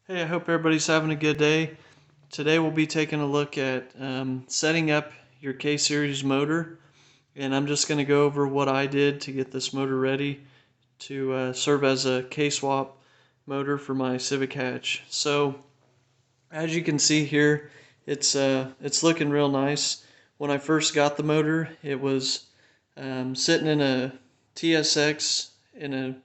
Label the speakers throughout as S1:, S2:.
S1: Hey, I hope everybody's having a good day. Today we'll be taking a look at setting up your K-Series motor, and I'm just going to go over what I did to get this motor ready to serve as a K-swap motor for my Civic hatch. So, as you can see here, it's looking real nice. When I first got the motor, it was sitting in a TSX in a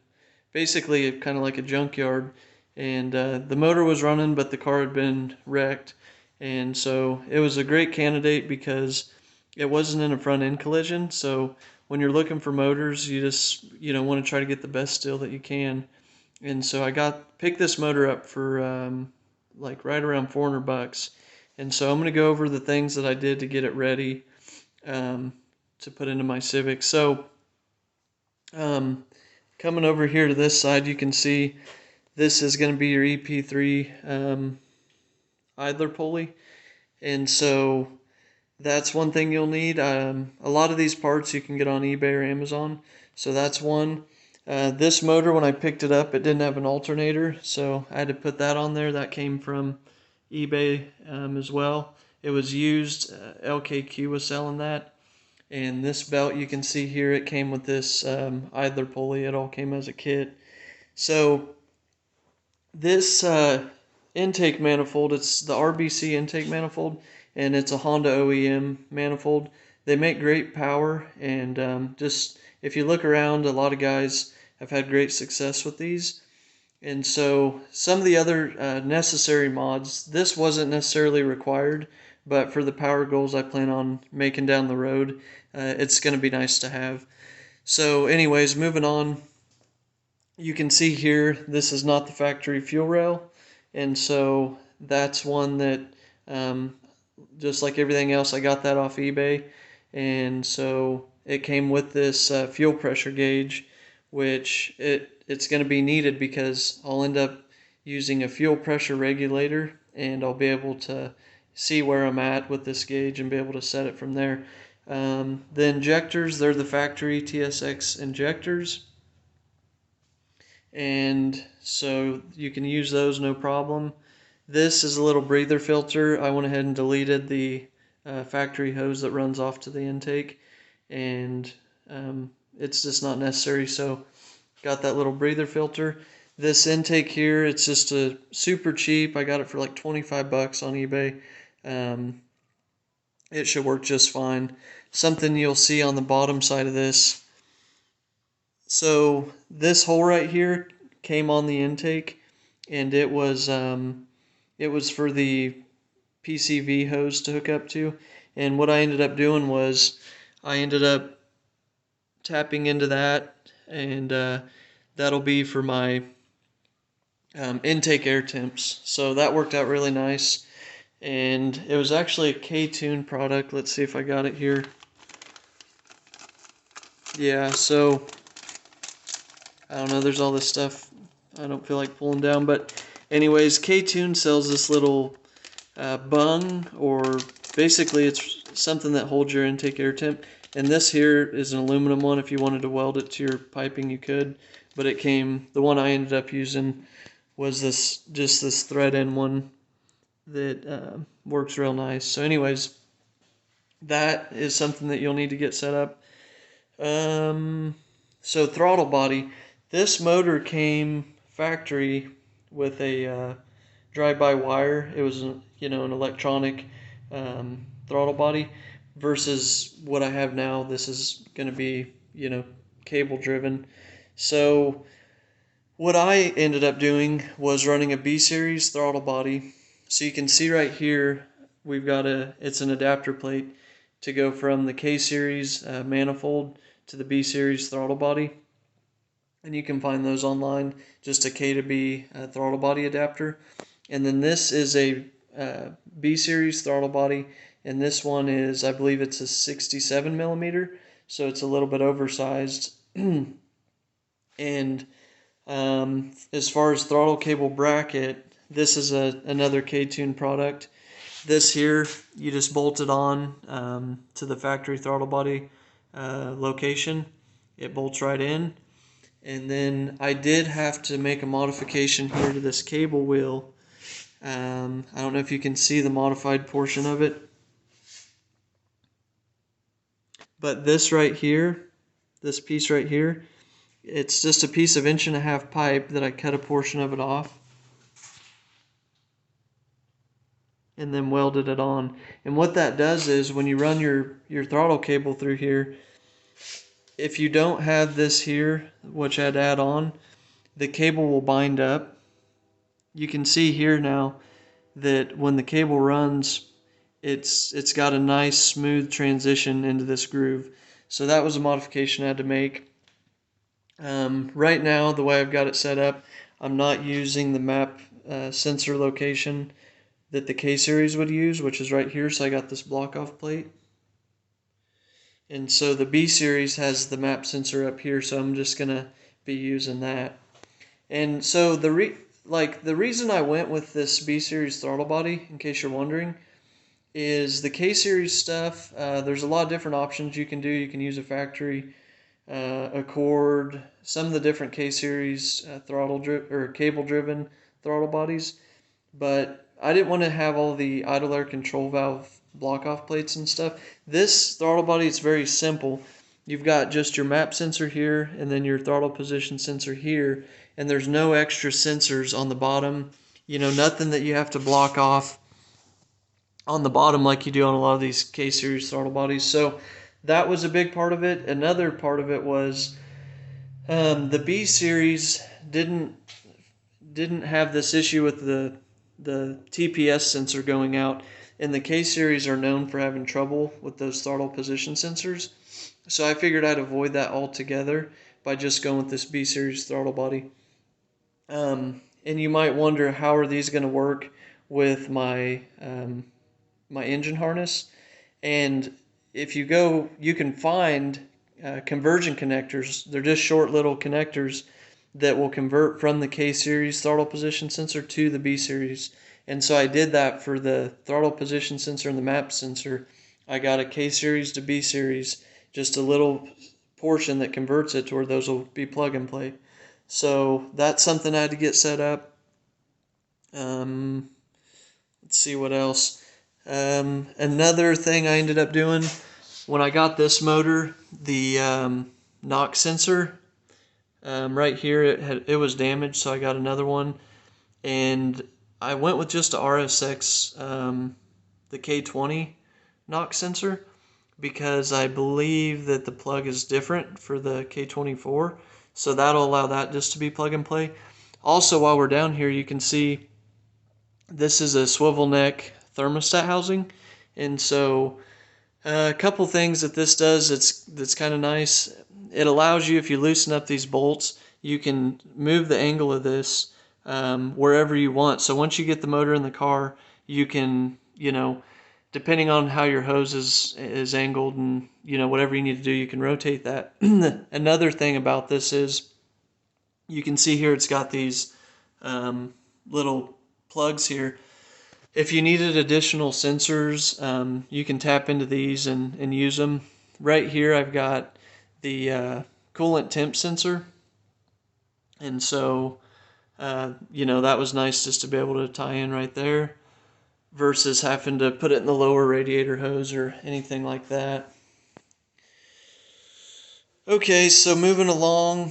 S1: basically kind of like a junkyard, and the motor was running, but the car had been wrecked, and so it was a great candidate because it wasn't in a front end collision. So when you're looking for motors, you just want to try to get the best deal that you can. And so I picked this motor up for like right around $400, and so I'm going to go over the things that I did to get it ready um, to put into my Civic. So um, coming over here to this side, you can see this is going to be your EP3 idler pulley, and so that's one thing you'll need. A lot of these parts you can get on eBay or Amazon, so that's one. This motor, when I picked it up, it didn't have an alternator, so I had to put that on there. That came from eBay as well. It was used. LKQ was selling that. And this belt, you can see here, it came with this idler pulley. It all came as a kit. So this intake manifold, it's the RBC intake manifold, and it's a Honda OEM manifold. They make great power, and just if you look around, a lot of guys have had great success with these. And so some of the other necessary mods, this wasn't necessarily required, but for the power goals I plan on making down the road, it's going to be nice to have. So anyways, moving on, you can see here, this is not the factory fuel rail, and so that's one that, um, just like everything else, I got that off eBay, and so it came with this fuel pressure gauge, which it's going to be needed because I'll end up using a fuel pressure regulator, and I'll be able to see where I'm at with this gauge and be able to set it from there. The injectors, they're the factory TSX injectors, and so you can use those no problem. This is a little breather filter. I went ahead and deleted the factory hose that runs off to the intake, and it's just not necessary, so got that little breather filter. This intake here, it's just a super cheap. I got it for like 25 bucks on eBay. It should work just fine. Something you'll see on the bottom side of this, so this hole right here came on the intake, and it was for the PCV hose to hook up to. And what I ended up doing was I ended up tapping into that, and that'll be for my intake air temps. So that worked out really nice, and it was actually a K-Tune product. Let's see if I got it here. Yeah, so I don't know, there's all this stuff I don't feel like pulling down, but anyways, K-Tune sells this little bung, or basically it's something that holds your intake air temp, and this here is an aluminum one. If you wanted to weld it to your piping, you could, but the one I ended up using was just this thread end one that works real nice. So anyways, that is something that you'll need to get set up. So throttle body. This motor came factory with a drive-by-wire. It was an electronic throttle body, versus what I have now. This is going to be cable driven. So what I ended up doing was running a B series throttle body. So you can see right here, we've got it's an adapter plate to go from the K series manifold to the B series throttle body. And you can find those online, just a K to B throttle body adapter. And then this is a B series throttle body, and this one is, I believe it's a 67 millimeter, so it's a little bit oversized. And as far as throttle cable bracket, this is another K-Tune product. This here, you just bolt it on to the factory throttle body location. It bolts right in. And then I did have to make a modification here to this cable wheel. I don't know if you can see the modified portion of it, but this right here, this piece right here, it's just a piece of 1.5 inch pipe that I cut a portion of it off and then welded it on. And what that does is when you run your throttle cable through here, if you don't have this here, which I'd add on, the cable will bind up. You can see here now that when the cable runs, it's got a nice smooth transition into this groove. So that was a modification I had to make. Right now, the way I've got it set up, I'm not using the map sensor location that the K-Series would use, which is right here. So I got this block off plate. And so the B-Series has the map sensor up here, so I'm just gonna be using that. And so the reason I went with this B-Series throttle body, in case you're wondering, is the K-Series stuff. There's a lot of different options you can do. You can use a factory, a cord, some of the different K-Series cable-driven throttle bodies. But I didn't want to have all the idle air control valve block-off plates and stuff. This throttle body is very simple. You've got just your map sensor here and then your throttle position sensor here, and there's no extra sensors on the bottom. You know, nothing that you have to block off on the bottom like you do on a lot of these K-Series throttle bodies. So that was a big part of it. Another part of it was the B-Series didn't have this issue with the TPS sensor going out, and the K-Series are known for having trouble with those throttle position sensors. So I figured I'd avoid that altogether by just going with this B-Series throttle body. And you might wonder, how are these going to work with my my engine harness? And if you go, you can find conversion connectors. They're just short little connectors that will convert from the K-Series throttle position sensor to the B-Series. And so I did that for the throttle position sensor and the map sensor. I got a K-Series to B-Series, just a little portion that converts it to where those will be plug and play. So that's something I had to get set up. Let's see what else. Another thing I ended up doing when I got this motor, the knock sensor, right here, it was damaged, so I got another one, and I went with just a RSX, the K20 knock sensor, because I believe that the plug is different for the K24, so that'll allow that just to be plug and play. Also, while we're down here, you can see this is a swivel neck thermostat housing, and so a couple things that this does that's kind of nice. It allows you, if you loosen up these bolts, you can move the angle of this wherever you want. So once you get the motor in the car, you can, you know, depending on how your hose is angled and, you know, whatever you need to do, you can rotate that. Another thing about this is you can see here it's got these little plugs here. If you needed additional sensors, you can tap into these and use them. Right here I've got the coolant temp sensor, and so you know, that was nice just to be able to tie in right there versus having to put it in the lower radiator hose or anything like that. Okay, so moving along,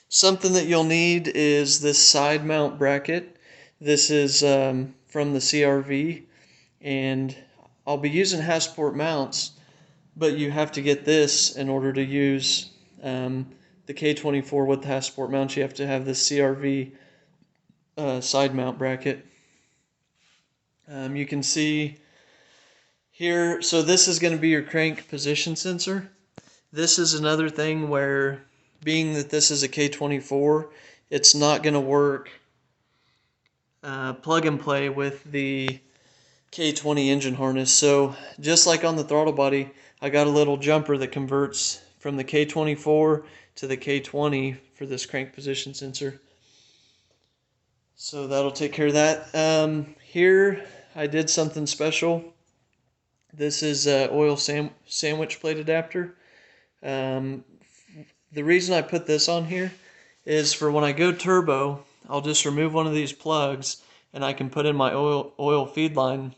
S1: something that you'll need is this side mount bracket. This is from the CRV, and I'll be using Hasport mounts, but you have to get this in order to use the K24 with the Hasport mounts. You have to have this CRV side mount bracket. You can see here, so this is going to be your crank position sensor. This is another thing where, being that this is a K24, it's not going to work plug and play with the K20 engine harness. So just like on the throttle body, I got a little jumper that converts from the K24 to the K20 for this crank position sensor. So that'll take care of that. Here I did something special. This is an oil sandwich plate adapter. The reason I put this on here is for when I go turbo, I'll just remove one of these plugs and I can put in my oil feed line,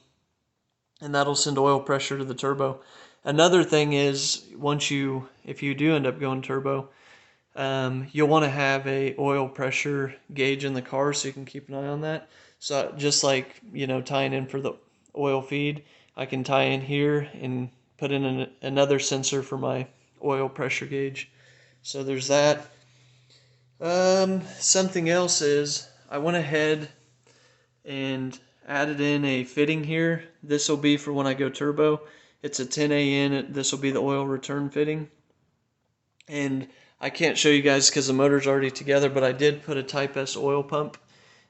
S1: and that'll send oil pressure to the turbo. Another thing is, if you do end up going turbo, you'll want to have a oil pressure gauge in the car so you can keep an eye on that. So just like, tying in for the oil feed, I can tie in here and put in another sensor for my oil pressure gauge. So there's that. Something else is I went ahead and added in a fitting here. This will be for when I go turbo. It's a 10A in. This will be the oil return fitting. And I can't show you guys because the motor's already together, but I did put a Type S oil pump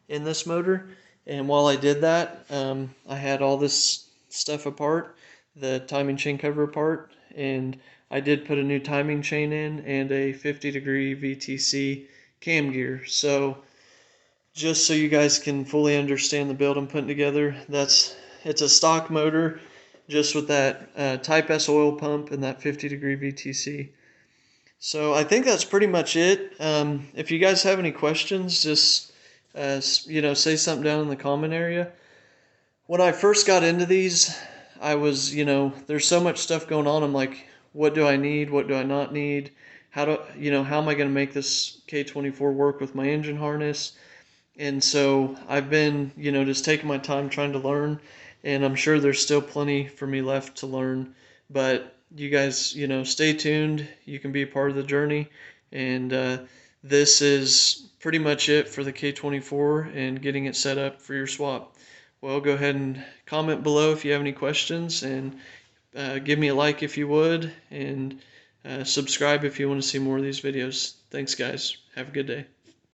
S1: in this motor. And while I did that, I had all this stuff apart, the timing chain cover apart, and I did put a new timing chain in and a 50-degree VTC cam gear. So just so you guys can fully understand the build I'm putting together, it's a stock motor just with that Type S oil pump and that 50-degree VTC. So I think that's pretty much it. If you guys have any questions, just say something down in the comment area. When I first got into these, I was, there's so much stuff going on. I'm like, what do I need? What do I not need? How am I going to make this K24 work with my engine harness? And so I've been, just taking my time trying to learn, and I'm sure there's still plenty for me left to learn. But you guys, stay tuned. You can be a part of the journey. And this is pretty much it for the K24 and getting it set up for your swap. Well, go ahead and comment below if you have any questions, and give me a like if you would, and subscribe if you want to see more of these videos. Thanks, guys. Have a good day.